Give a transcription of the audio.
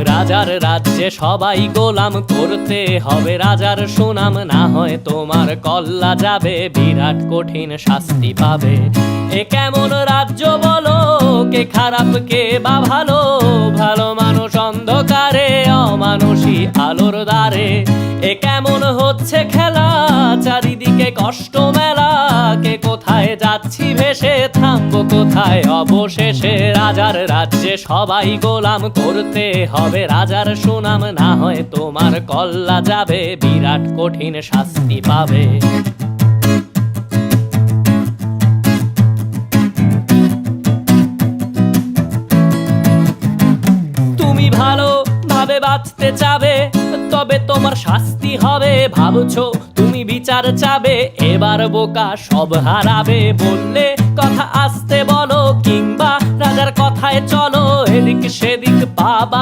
রাজার রাজ্যে সবাই গোলাম, করতে হবে রাজার সুনাম, না হয় তোমার কল্লা যাবে, বিরাট কঠিন শাস্তি পাবে। এ কেমন রাজ্য বলো, কে খারাপ কে বা ভালো, ভালো মানুষ অন্ধকারে, অমানুষী আলোর দ্বারে। এ কেমন হচ্ছে খেলা, চারিদিকে কষ্ট মেলা, কে কোথায় যাচ্ছি ভেসে, থামবো কোথায় অবশেষে। রাজার রাজ্যে সবাই গোলাম, করতে হবে রাজার সুনাম, না হয় তোমার কল্লা যাবে, বিরাট কঠিন শাস্তি পাবে। তুমি ভালো ভাবে বাঁচতে চাবে, তবে তোমার শাস্তি হবে। ভাবছো তুমি বিচার চাবে, এবার বোকা সব হারাবে। বললে কথা আসতে বলো, কিংবা রাজার কথায় চলো, এদিক সেদিক বাবা